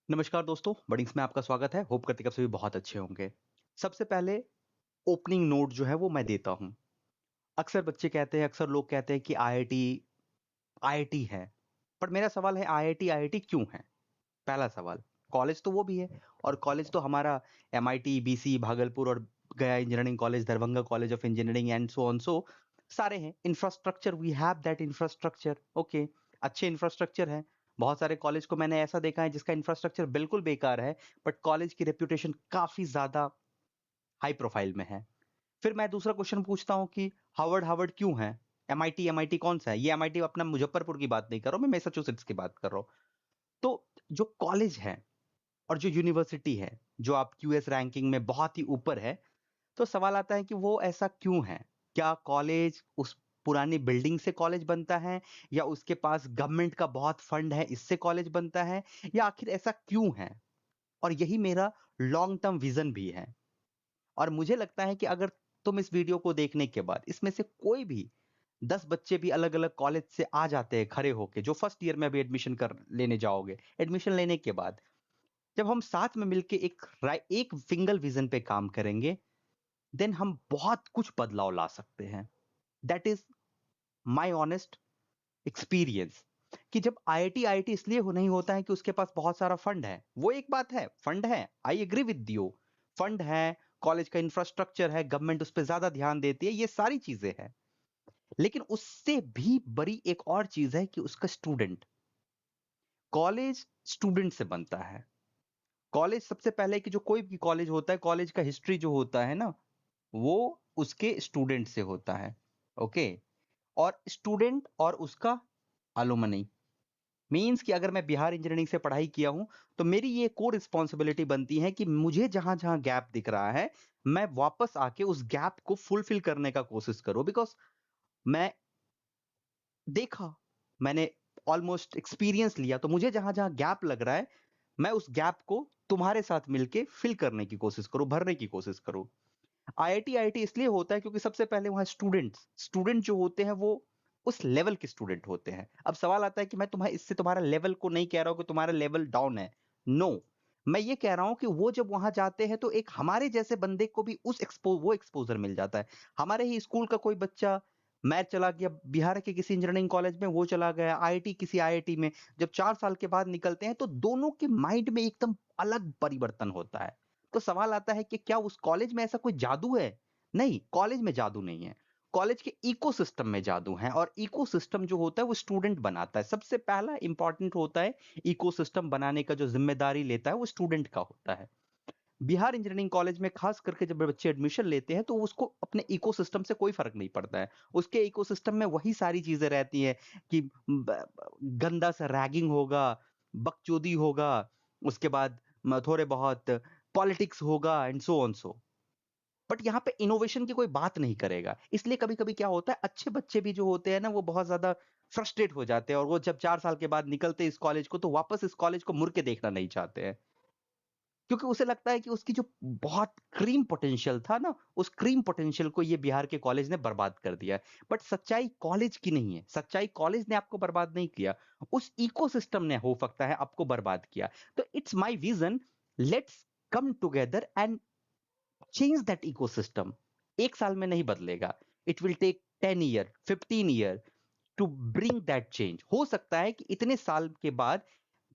नमस्कार दोस्तों, बडिंग्स में आपका स्वागत है। होप करते हैं कि आप सभी बहुत अच्छे होंगे। सबसे पहले ओपनिंग नोट जो है वो मैं देता हूँ। अक्सर बच्चे कहते हैं, अक्सर लोग कहते हैं कि आईआईटी आईआईटी है। पर मेरा सवाल है आईआईटी आईआईटी क्यों है? पहला सवाल। कॉलेज तो वो भी है और कॉलेज तो हमारा एमआईटी, बीसी, भागलपुर और Gaya engineering college, Darbhanga college of engineering and so on so सारे हैं। Infrastructure we have that infrastructure okay, अच्छे इंफ्रास्ट्रक्चर हैं। बहुत सारे कॉलेज को मैंने ऐसा देखा है जिसका इंफ्रास्ट्रक्चर बिल्कुल बेकार है, बट कॉलेज की रेपुटेशन काफ़ी ज़्यादा हाई प्रोफाइल में है। फिर मैं दूसरा क्वेश्चन पूछता हूँ कि हार्वर्ड हार्वर्ड क्यों है? एमआईटी एमआईटी कौन सा है? ये एमआईटी अपना मुजफ्फरपुर की बात नहीं कर रहा हूँ, मैं मैसाचुसेट्स की बात कर रहा हूँ। तो जो कॉलेज है और जो यूनिवर्सिटी है, जो आप क्यूएस रैंकिंग में बहुत ही ऊपर है, तो सवाल आता है कि वो ऐसा क्यों है? क्या कॉलेज उस पुरानी बिल्डिंग से कॉलेज बनता है, या उसके पास गवर्नमेंट का बहुत फंड है इससे कॉलेज बनता है, या आखिर ऐसा क्यों है? और यही मेरा लॉन्ग टर्म विजन भी है। और मुझे लगता है कि अगर तुम इस वीडियो को देखने के बाद इसमें से कोई भी 10 बच्चे भी अलग-अलग कॉलेज से आ जाते हैं खड़े होके, जो फर्स्ट ईयर में अभी एडमिशन कर लेने जाओगे, एडमिशन लेने के बाद जब हम साथ में मिलके एक सिंगल विजन पे काम करेंगे, देन हम बहुत कुछ बदलाव ला सकते हैं। That is my honest experience. कि जब आईआईटी आईआईटी इसलिए नहीं होता है कि उसके पास बहुत सारा फंड है। वो एक बात है, फंड है, I agree with you. Fund है, कॉलेज का इंफ्रास्ट्रक्चर है, गवर्नमेंट उस पर ज्यादा ध्यान देती है, ये सारी चीजें हैं। लेकिन उससे भी बड़ी एक और चीज है कि उसका स्टूडेंट। कॉलेज स्टूडेंट से बनता है। कॉलेज सबसे पहले कि जो कोई भी कॉलेज होता है, कॉलेज का हिस्ट्री जो होता है ना, वो उसके स्टूडेंट से होता है। ओके। और स्टूडेंट और उसका अलुमनी मीन्स कि अगर मैं बिहार इंजीनियरिंग से पढ़ाई किया हूं, तो मेरी ये कोर रिस्पॉन्सिबिलिटी बनती है कि मुझे जहां जहां गैप दिख रहा है, मैं वापस आके उस गैप को फुलफिल करने का कोशिश करूं। बिकॉज मैं देखा, मैंने ऑलमोस्ट एक्सपीरियंस लिया, तो मुझे जहां जहां गैप लग रहा है, मैं उस गैप को तुम्हारे साथ मिलके फिल करने की कोशिश करूं, भरने की कोशिश करूं। आईआईटी आईआईटी इसलिए होता है क्योंकि सबसे पहले वहां स्टूडेंट जो होते हैं वो उस लेवल के स्टूडेंट होते हैं। अब सवाल आता है कि मैं तुम्हें इससे तुम्हारा लेवल को नहीं कह रहा हूं कि तुम्हारा लेवल डाउन है। नो, मैं ये कह रहा हूं कि वो जब वहां जाते हैं तो एक हमारे जैसे बंदे को भी वो एक्सपोजर मिल जाता है। हमारे ही स्कूल का कोई बच्चा, मैं चला गया बिहार के किसी इंजीनियरिंग कॉलेज में, वो चला गया आईआईटी किसी आईआईटी में, जब 4 साल के बाद निकलते हैं तो दोनों के माइंड में एकदम अलग परिवर्तन होता है। तो सवाल आता है कि क्या उस कॉलेज में ऐसा कोई जादू है? नहीं, कॉलेज में जादू नहीं है। कॉलेज के इकोसिस्टम में जादू है, और इकोसिस्टम जो होता है वो स्टूडेंट बनाता है। सबसे पहला इंपॉर्टेंट होता है, इकोसिस्टम बनाने का जो जिम्मेदारी लेता है वो स्टूडेंट का होता है। बिहार इंजीनियरिंग कॉलेज में खास करके जब बच्चे एडमिशन लेते हैं तो उसको अपने इकोसिस्टम से कोई फर्क नहीं पड़ता है। उसके इकोसिस्टम में वही सारी चीजें रहती हैं कि गंदा सा रैगिंग होगा, बकचोदी होगा, उसके बाद थोड़े बहुत पॉलिटिक्स होगा and so on so. But यहाँ पे इनोवेशन की कोई बात नहीं करेगा। इसलिए कभी-कभी क्या होता है, अच्छे बच्चे भी जो होते हैं ना, वो बहुत ज़्यादा फ्रस्ट्रेट हो जाते हैं, और वो जब 4 साल के बाद निकलते हैं इस कॉलेज को, तो वापस इस कॉलेज को मुड़ के देखना नहीं चाहते हैं। क्योंकि उसे लगता है कि उसकी जो बहुत क्रीम पोटेंशियल था ना, उस क्रीम पोटेंशियल को ये बिहार के कॉलेज ने बर्बाद कर दिया है। बट सच्चाई कॉलेज की नहीं है, सच्चाई कॉलेज ने आपको बर्बाद नहीं किया, उस इकोसिस्टम ने हो सकता है आपको बर्बाद किया। तो it's my vision, let's come together and change that ecosystem. 1 साल में नहीं बदलेगा, it will take 10 year 15 year to bring that change. हो सकता है कि इतने साल के बाद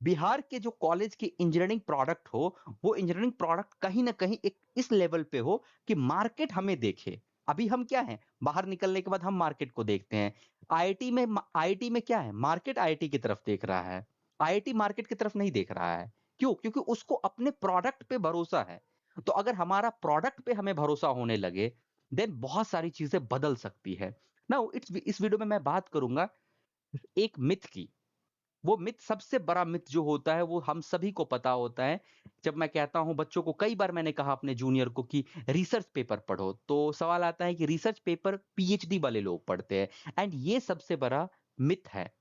बिहार के जो कॉलेज के इंजीनियरिंग प्रोडक्ट हो, वो इंजीनियरिंग प्रोडक्ट कहीं ना कहीं एक इस लेवल पे हो कि मार्केट हमें देखे। अभी हम क्या है, बाहर निकलने के बाद हम मार्केट को देखते हैं। आईआईटी में क्या है, मार्केट आईआईटी की तरफ देख रहा है, आईआईटी मार्केट की तरफ नहीं देख रहा है। क्यों? क्योंकि उसको अपने प्रोडक्ट पे भरोसा है। तो अगर हमारा प्रोडक्ट पे हमें भरोसा होने लगे, देन बहुत सारी चीजें बदल सकती है। ना इस वीडियो में मैं बात करूंगा एक मिथ की। वो मिथ, सबसे बड़ा मिथ जो होता है वो हम सभी को पता होता है। जब मैं कहता हूं बच्चों को, कई बार मैंने कहा अपने जूनियर को कि रिसर्च पेपर पढ़ो, तो सवाल आता है कि रिसर्च पेपर पीएचडी वाले लोग पढ़ते हैं, एंड ये सबसे बड़ा मिथ है।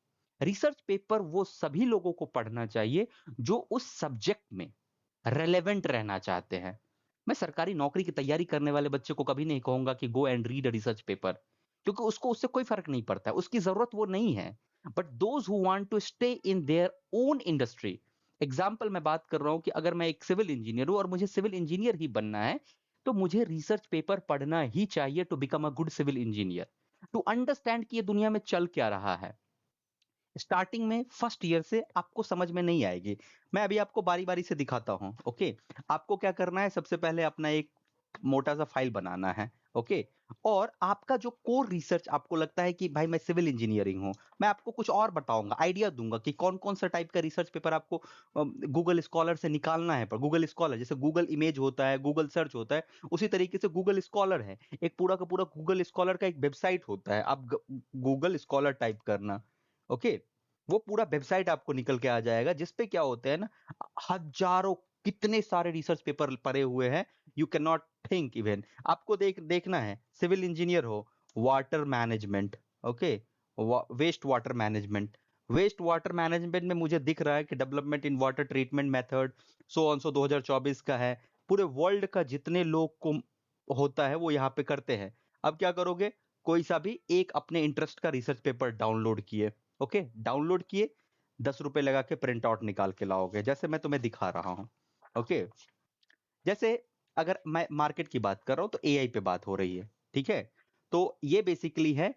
रिसर्च पेपर वो सभी लोगों को पढ़ना चाहिए जो उस सब्जेक्ट में रेलेवेंट रहना चाहते हैं। मैं सरकारी नौकरी की तैयारी करने वाले बच्चे को कभी नहीं कहूंगा कि go and read a research paper, क्योंकि उसको उससे कोई फर्क नहीं पड़ता है, उसकी जरूरत वो नहीं है। But those who want to stay in their own industry, example मैं बात कर रहा हूँ कि अगर मैं एक सिविल इंजीनियर हूँ और मुझे सिविल इंजीनियर ही बनना है, तो मुझे रिसर्च पेपर पढ़ना ही चाहिए to become a good civil engineer, to understand कि ये दुनिया में चल क्या रहा है। स्टार्टिंग में फर्स्ट ईयर से आपको समझ में नहीं आएगी। मैं अभी आपको बारी-बारी से दिखाता हूँ, ओके? आपको क्या करना है, सबसे पहले अपना एक मोटा-सा फाइल बनाना है, ओके? और आपका जो कोर रिसर्च आपको लगता है कि भाई मैं सिविल इंजीनियरिंग हूँ, मैं आपको कुछ और बताऊँगा, आइडिया दूँगा कि कौन-कौन सा टाइप का रिसर्च पेपर आपको गूगल स्कॉलर से निकालना है। पर गूगल स्कॉलर जैसे गूगल इमेज होता है, गूगल सर्च होता है, उसी तरीके से गूगल स्कॉलर है। एक पूरा का पूरा गूगल स्कॉलर का एक वेबसाइट होता है, आप ग गूगल स्कॉलर टाइप करना, ओके? वो पूरा वेबसाइट आपको निकल के आ जाएगा जिसपे क्या होते हैं ना, हजारों कितने सारे रिसर्च पेपर पड़े हुए हैं, you can not think even. आपको देखना है, सिविल इंजीनियर हो, water management, okay, waste water management. Waste water management में मुझे दिख रहा है कि development in water treatment method so on so 2024 का है। पूरे वर्ल्ड का जितने लोग को होता है वो यहाँ पे करते हैं। अब क्या करोगे, कोई सा भी एक अपने इंटरेस्ट का रिसर्च पेपर डाउनलोड किए, ओके, डाउनलोड किए, 10 रुपए लगा के प्रिंट आउट निकाल के लाओगे, जैसे मैं तुम्हें दिखा रहा हूँ, ओके। जैसे अगर मैं मार्केट की बात कर रहा हूँ तो एआई पे बात हो रही है, ठीक है? तो ये बेसिकली है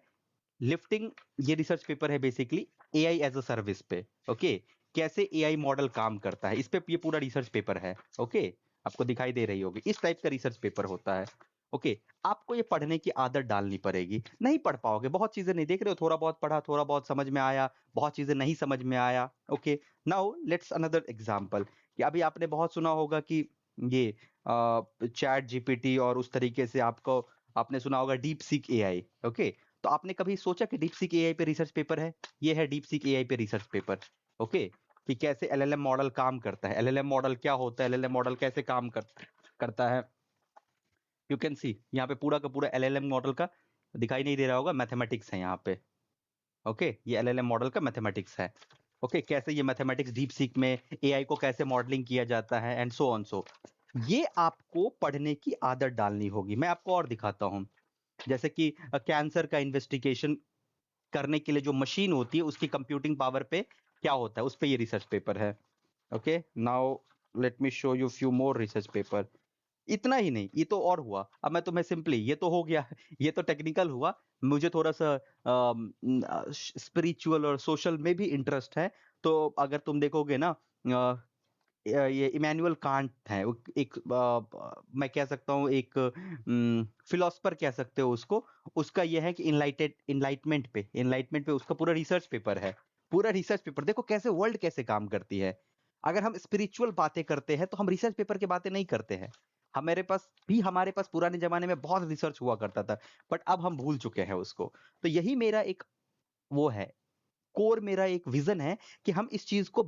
लिफ्टिंग, ये रिसर्च पेपर है basically AI as a service पे, ओके। कैसे एआई मॉडल काम करता है, इस पे ये पूरा रिसर्च पेपर है, ओके। आपको दिखाई दे रही होगी, इस टाइप का रिसर्च पेपर होता है, ओके। आपको ये पढ़ने की आदत डालनी पड़ेगी, नहीं पढ़ पाओगे, बहुत चीजें नहीं देख रहे हो, थोड़ा बहुत पढ़ा, थोड़ा बहुत समझ में आया, बहुत चीजें नहीं समझ में आया, okay. Now let's another example, कि अभी आपने बहुत सुना होगा कि ये चैट जीपीटी और उस तरीके से आपको, आपने सुना होगा डीप सीक एआई, ओके। तो आपने कभी सोचा कि डीप सीक एआई पे रिसर्च पेपर है? ये है डीप सीक एआई पे रिसर्च पेपर, ओके। कि कैसे एलएलएम मॉडल काम करता है, एलएलएम मॉडल क्या होता है, एलएलएम मॉडल कैसे काम करता है। यू कैन सी यहाँ पे पूरा का पूरा एलएलएम मॉडल का दिखाई नहीं दे रहा होगा, मैथमेटिक्स है यहाँ पे, ओके। ये एलएलएम मॉडल का मैथमेटिक्स है, ओके। कैसे ये मैथमेटिक्स डीप सीक में एआई को कैसे मॉडलिंग किया जाता है एंड सो ऑन सो। ये आपको पढ़ने की आदत डालनी होगी। मैं आपको और दिखाता हूँ, जैसे कि कैंसर का इन्वेस्टिगेशन करने के लिए जो मशीन होती है उसकी कंप्यूटिंग पावर पे क्या होता है, उस पे ये रिसर्च पेपर है, okay. Now let me show you few more research paper. इतना ही नहीं, ये तो और हुआ। अब मैं तुम्हें सिंपली, ये तो हो गया ये तो टेक्निकल हुआ। मुझे थोड़ा सा स्पिरिचुअल और सोशल में भी इंटरेस्ट है। तो अगर तुम देखोगे ना, ये इमैनुअल कांट है, एक मैं कह सकता हूँ एक फिलोसफर कह सकते हो उसको। उसका ये है कि इनलाइटमेंट पे उसका पूरा रिसर्च पेपर है। पूरा रिसर्च पेपर देखो कैसे वर्ल्ड कैसे काम करती है। अगर हम स्पिरिचुअल बातें करते हैं तो हम रिसर्च पेपर की बातें नहीं करते हैं। हमारे पास पुराने जमाने में बहुत रिसर्च हुआ करता था, बट अब हम भूल चुके हैं उसको। तो यही मेरा एक वो है, कोर मेरा एक विजन है कि हम इस चीज को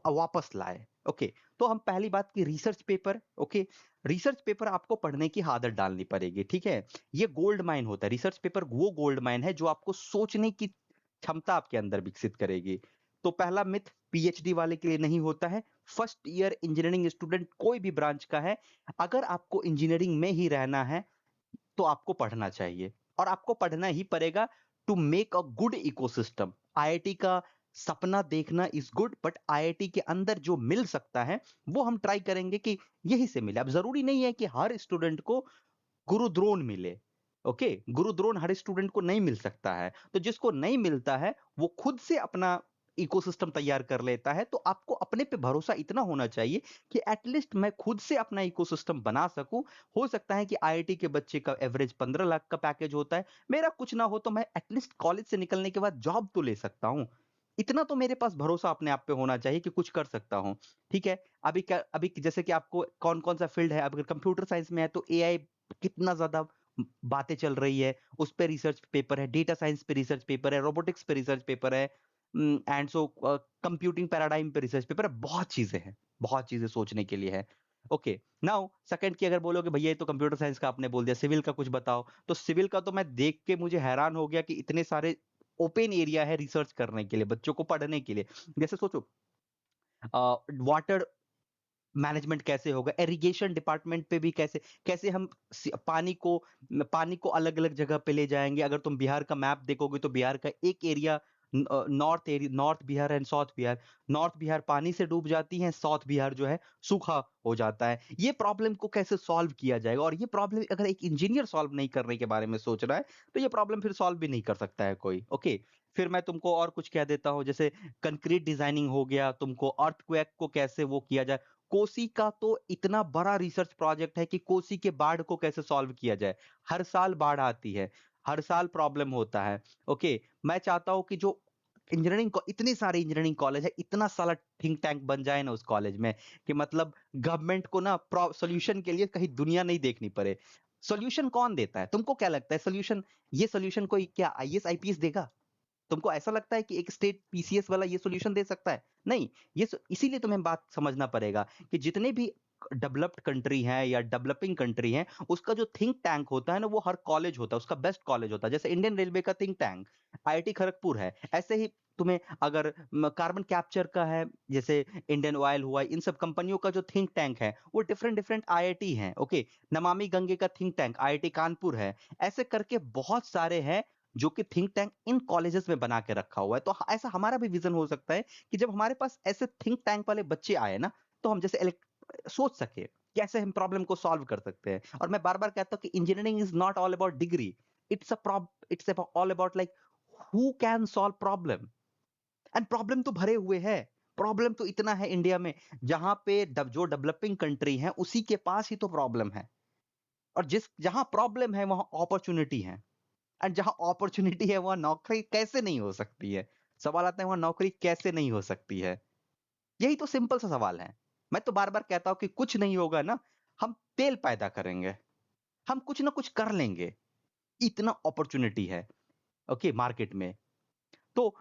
वापस लाए, ओके। तो हम पहली बात की research paper, okay. Research paper आपको पढ़ने की आदत डालनी पड़ेगी, ठीक है। ये गोल्ड माइन होता है, रिसर्च पेपर वो गोल्ड माइन है जो आपको सोचने की क्षमता आपके अंदर विकसित करेगी। तो पहला मिथ पीएचडी वाले के लिए नहीं होता है। फर्स्ट ईयर इंजीनियरिंग स्टूडेंट कोई भी ब्रांच का है, अगर आपको इंजीनियरिंग में ही रहना है तो आपको पढ़ना चाहिए, और आपको पढ़ना ही पड़ेगा to make a good ecosystem. IIT का सपना देखना इज गुड, बट आईआईटी के अंदर जो मिल सकता है वो हम ट्राई करेंगे कि यही से मिले। अब जरूरी नहीं है कि हर स्टूडेंट को गुरुद्रोण मिले, ओके। गुरुद्रोण हर स्टूडेंट को नहीं मिल सकता है, तो जिसको नहीं मिलता है वो खुद से अपना इकोसिस्टम तैयार कर लेता है। तो आपको अपने पे भरोसा इतना होना चाहिए कि एटलीस्ट मैं खुद से अपना इकोसिस्टम बना सकूं। हो सकता है कि आईआईटी के बच्चे का एवरेज 15 लाख का पैकेज होता है, मेरा कुछ ना हो तो मैं एटलीस्ट कॉलेज से निकलने के बाद जॉब तो ले सकता हूं। इतना तो मेरे पास भरोसा अपने आप पे होना चाहिए कि कुछ कर सकता हूं, ठीक है। अभी जैसे कि आपको कौन कौन सा फील्ड है, अगर कंप्यूटर साइंस में है तो एआई कितना ज्यादा बातें चल रही है, उस पे रिसर्च पेपर है। डेटा साइंस पे रिसर्च पेपर है, रोबोटिक्स पे रिसर्च पेपर है, एंड सो कंप्यूटिंग पैराडाइम पे रिसर्च पेपर है। बहुत चीजें हैं, बहुत चीजें सोचने के लिए है, ओके। नाउ सेकंड की अगर बोलोगे भैया ये तो कंप्यूटर साइंस का आपने बोल दिया, सिविल का कुछ बताओ, तो सिविल का तो मैं देख के मुझे हैरान हो गया कि इतने सारे ओपन एरिया है रिसर्च करने के लिए, बच्चों को पढ़ने के लिए। जैसे सोचो वाटर मैनेजमेंट कैसे होगा, इरिगेशन डिपार्टमेंट पे भी कैसे कैसे हम पानी को अलग अलग जगह पे ले जाएंगे। अगर तुम बिहार का मैप देखोगे तो बिहार का एक area north Bihar and south Bihar. North Bihar पानी से डूब जाती है, साउथ बिहार जो है सूखा हो जाता है। ये प्रॉब्लम को कैसे सॉल्व किया जाएगा, और ये प्रॉब्लम अगर एक इंजीनियर सॉल्व नहीं करने के बारे में सोच रहा है तो ये प्रॉब्लम फिर सॉल्व भी नहीं कर सकता है कोई। ओके, फिर मैं तुमको और कुछ कह देता हूँ, जैसे कंक्रीट डिजाइनिंग हो गया, तुमको अर्थक्वेक को कैसे वो किया जाए। कोसी का तो इतना बड़ा रिसर्च प्रोजेक्ट है कि कोसी के बाढ़ को कैसे सॉल्व किया जाए। हर साल बाढ़ आती है, हर साल प्रॉब्लम होता है। ओके, मैं चाहता हूं कि जो इंजीनियरिंग को इतने सारे इंजीनियरिंग कॉलेज है, इतना सारा थिंक टैंक बन जाए ना उस कॉलेज में, कि मतलब गवर्नमेंट को ना सॉल्यूशन के लिए कहीं दुनिया नहीं देखनी पड़े। सॉल्यूशन कौन देता है, तुमको क्या लगता है सॉल्यूशन? ये सॉल्यूशन कोई क्या आईएएस आईपीएस देगा? तुमको ऐसा लगता है कि एक स्टेट पीसीएस वाला ये सॉल्यूशन दे सकता है? नहीं। इसीलिए तुम्हें बात समझना पड़ेगा कि जितने भी डेवलप्ड कंट्री हैं या डेवलपिंग कंट्री हैं, उसका जो थिंक टैंक होता है ना, वो हर कॉलेज होता है, उसका बेस्ट कॉलेज होता है। जैसे इंडियन रेलवे का थिंक टैंक आईआईटी खड़गपुर है, ऐसे ही तुम्हें अगर कार्बन कैप्चर का है, जैसे इंडियन ऑयल हुआ, इन सब कंपनियों का जो थिंक टैंक है वो डिफरेंट डिफरेंट आईआईटी हैं। ओके, नमामि गंगे का थिंक टैंक आईआईटी कानपुर है। ऐसे करके बहुत सारे हैं जो कि थिंक टैंक इन कॉलेजेस में बना के रखा हुआ है। तो ऐसा हमारा भी विजन हो सकता है कि जब हमारे पास ऐसे थिंक टैंक वाले बच्चे आए ना, तो हम जैसे सोच सके कैसे हम प्रॉब्लम को सॉल्व कर सकते हैं। और मैं बार बार कहता हूँ कि engineering is not all about degree, it's all about like who can solve problem. And problem तो भरे हुए है, प्रॉब्लम तो इतना है इंडिया में, जहां पे जो डेवलपिंग कंट्री है उसी के पास ही तो प्रॉब्लम है। और जहां प्रॉब्लम है वहां अपॉर्चुनिटी है, एंड जहां अपॉर्चुनिटी है वहां नौकरी कैसे नहीं हो सकती है? सवाल आता है वहां नौकरी कैसे नहीं हो सकती है? यही तो सिंपल सा सवाल है। मैं तो बार बार कहता हूं कि कुछ नहीं होगा ना, हम तेल पैदा करेंगे, हम कुछ ना कुछ कर लेंगे, इतना अपॉर्चुनिटी है ओके मार्केट में। तो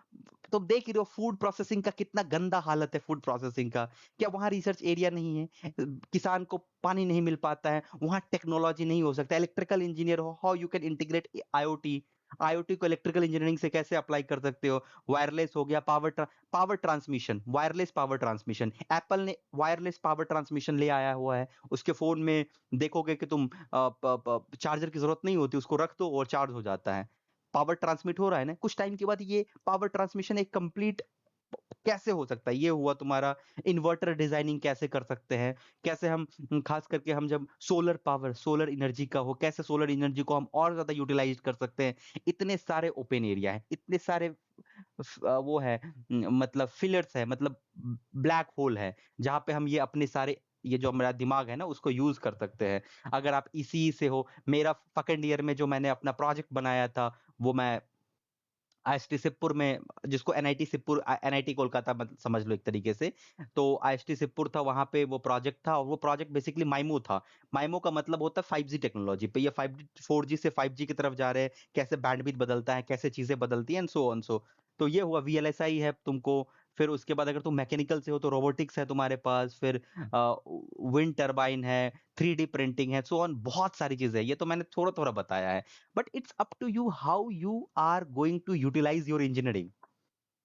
तुम देख ही रहे हो फूड प्रोसेसिंग का कितना गंदा हालत है, फूड प्रोसेसिंग का। क्या वहां रिसर्च एरिया नहीं है? किसान को पानी नहीं मिल पाता है, वहां टेक्नोलॉजी नहीं हो सकता। इलेक्ट्रिकल इंजीनियर हो, how you can integrate IoT? IoT को इलेक्ट्रिकल इंजीनियरिंग से कैसे अप्लाई कर सकते हो? वायरलेस हो गया, power transmission, wireless power transmission, Apple ने वायरलेस पावर ट्रांसमिशन ले आया हुआ है। उसके फोन में देखोगे कि तुम चार्जर की जरूरत नहीं होती, उसको रख दो और चार्ज हो जाता है। पावर ट्रांसमिट हो रहा है ना, कुछ टाइम के बाद ये पावर ट्रांसमिशन एक कंप्लीट कैसे हो सकता है? ये हुआ तुम्हारा इन्वर्टर डिजाइनिंग कैसे कर सकते हैं, कैसे हम खास करके हम जब सोलर पावर, सोलर एनर्जी का हो, कैसे सोलर एनर्जी को हम और ज्यादा यूटिलाइज कर सकते हैं। इतने सारे ओपन एरिया है, इतने सारे वो है, मतलब फिलर्स है, मतलब ब्लैक होल है, जहां पे हम ये अपने सारे ये जो हमारा दिमाग है ना उसको यूज कर सकते हैं। अगर आप इसी से हो, मेरा सेकंड ईयर में जो मैंने अपना प्रोजेक्ट बनाया था, वो मैं आईएसटी सिरपुर में, जिसको एनआईटी सिरपुर, एनआईटी कोलकाता समझ लो एक तरीके से, तो आईएसटी सिरपुर था, वहां पे वो प्रोजेक्ट था, और वो प्रोजेक्ट बेसिकली माइमो था। माइमो का मतलब होता है 5G टेक्नोलॉजी पे, ये 4G से 5G की तरफ जा रहे हैं, कैसे बैंडविड्थ बदलता है, कैसे चीजें बदलती हैं, एंड सो ऑन। सो तो ये हुआ, वीएलएसआई है तुमको। फिर उसके बाद अगर तुम मैकेनिकल से हो तो रोबोटिक्स है तुम्हारे पास, फिर विंड टरबाइन है, 3D प्रिंटिंग है, सो ऑन, बहुत सारी चीजें है। ये तो मैंने थोड़ा थोड़ा बताया है, but it's up to you how you are going to utilise your engineering.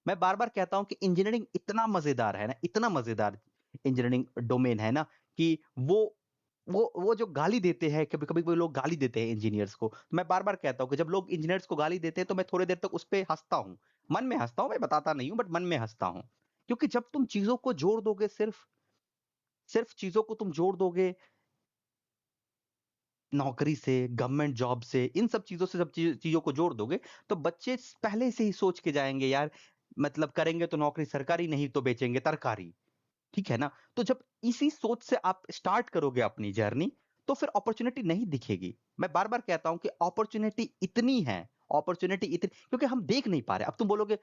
मैं बार बार कहता हूं कि इंजीनियरिंग इतना मजेदार है ना, इतना मजेदार इंजीनियरिंग डोमेन है ना, कि वो जो गाली देते हैं, कभी कभी कोई लोग गाली देते हैं इंजीनियर्स को, तो मैं बार बार कहता हूं कि जब लोग इंजीनियर्स को गाली देते हैं तो मैं थोड़ी देर तक उस पर हंसता हूं, मन में हंसता हूं, मैं बताता नहीं हूं, बट मन में हंसता हूं। क्योंकि जब तुम चीजों को जोड़ दोगे, सिर्फ सिर्फ चीजों को तुम जोड़ दोगे नौकरी से, गवर्नमेंट जॉब से, इन सब चीजों से, सब चीजों को जोड़ दोगे, तो बच्चे पहले से ही सोच के जाएंगे, यार मतलब करेंगे तो नौकरी सरकारी, नहीं तो बेचेंगे तरकारी। ठीक है ना? तो जब इसी सोच से आप स्टार्ट करोगे अपनी जर्नी, तो फिर अपॉर्चुनिटी नहीं दिखेगी। मैं बार बार कहता हूं कि अपॉर्चुनिटी इतनी है, अपॉर्चुनिटी इतनी, क्योंकि हम देख नहीं पा रहे। अब तुम बोलोगे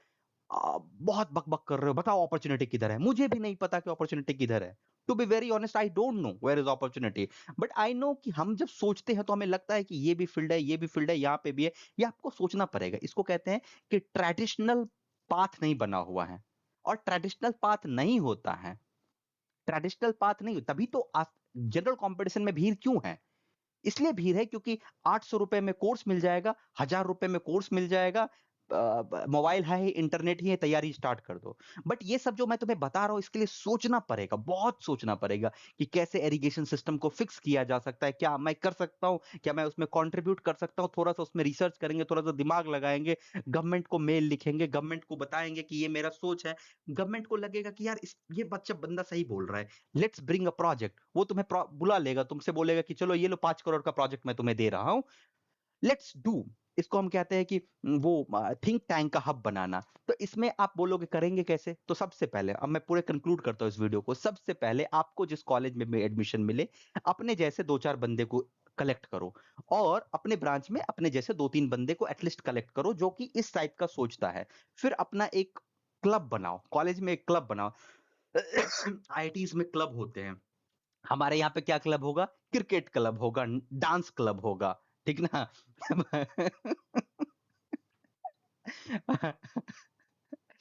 बहुत बक-बक कर रहे हो, बताओ अपॉर्चुनिटी किधर है? मुझे भी नहीं पता कि अपॉर्चुनिटी किधर है। To be very honest, I don't know where is opportunity. But I know कि हम जब सोचते हैं तो हमें लगता है कि ये भी फील्ड है, ये भी फील्ड है, यहाँ पे भी है। ये आपको सोचना पड़ेगा। इसको कहते हैं कि ट्रेडिशनल पाथ नहीं बना हुआ है, और ट्रेडिशनल पाथ नहीं होता है। ट्रेडिशनल पाथ नहीं, तभी तो जनरल कॉम्पिटिशन में भीड़ क्यों है? इसलिए भीड़ है क्योंकि ₹800 में कोर्स मिल जाएगा, ₹1000 में कोर्स मिल जाएगा, मोबाइल है, इंटरनेट ही है, तैयारी स्टार्ट कर दो। बट ये सब जो मैं तुम्हें बता रहा हूँ इसके लिए सोचना पड़ेगा, बहुत सोचना पड़ेगा कि कैसे इरिगेशन सिस्टम को फिक्स किया जा सकता है, क्या मैं कर सकता हूँ, क्या मैं उसमें कंट्रीब्यूट कर सकता हूँ, थोड़ा-सा उसमें रिसर्च करेंगे, थोड़ा-सा दिमाग लगाएँगे, गवर्नमेंट को मेल लिखेंगे, गवर्नमेंट को बताएँगे कि ये मेरा सोच है। गवर्नमेंट को लगेगा कि यार इस ये बच्चा बंदा सही बोल रहा है, लेट्स ब्रिंग अ प्रोजेक्ट। वो तुम्हें बुला लेगा, तुमसे बोलेगा कि चलो ये लो 5 करोड़ का प्रोजेक्ट मैं तुम्हें दे रहा हूँ, लेट्स डू। इसको हम कहते हैं कि वो थिंक टैंक का हब बनाना। तो इसमें आप बोलोगे करेंगे कैसे? तो सबसे पहले अब मैं पूरे कंक्लूड करता हूँ इस वीडियो को। सबसे पहले आपको जिस कॉलेज में भी एडमिशन मिले, अपने जैसे 2-4 बंदे को कलेक्ट करो और अपने ब्रांच में अपने जैसे 2-3 बंदे को एटलीस्ट कलेक्ट करो जो कि इस टाइप का सोचता है। फिर अपना एक क्लब बनाओ, कॉलेज में एक क्लब बनाओ। आईआईटीज़ में क्लब होते हैं। हमारे यहाँ पे क्या क्लब होगा? क्रिकेट क्लब होगा, डांस क्लब होगा, ठीक ना?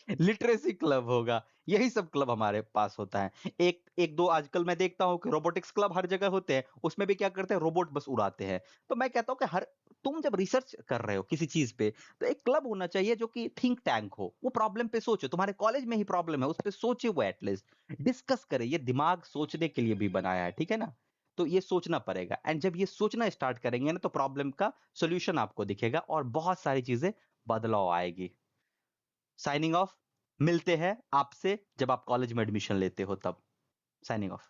लिटरेसी क्लब होगा, यही सब क्लब हमारे पास होता है। एक एक दो आजकल मैं देखता हूँ कि रोबोटिक्स क्लब हर जगह होते हैं, उसमें भी क्या करते हैं, रोबोट बस उड़ाते हैं। तो मैं कहता हूँ कि हर तुम जब रिसर्च कर रहे हो किसी चीज पे, तो एक क्लब होना चाहिए जो कि थिंक टैंक हो। वो प्रॉब्लम पे सोचो, तुम्हारे कॉलेज में ही प्रॉब्लम है, उस पे सोचे वो एटलीस्ट डिस्कस करे। ये दिमाग सोचने के लिए भी बनाया है, ठीक है ना? तो ये सोचना पड़ेगा एंड जब ये सोचना स्टार्ट करेंगे ना तो प्रॉब्लम का सॉल्यूशन आपको दिखेगा और बहुत सारी चीजें बदलाव आएगी। Signing off. मिलते हैं आपसे जब आप कॉलेज में एडमिशन लेते हो तब। Signing off.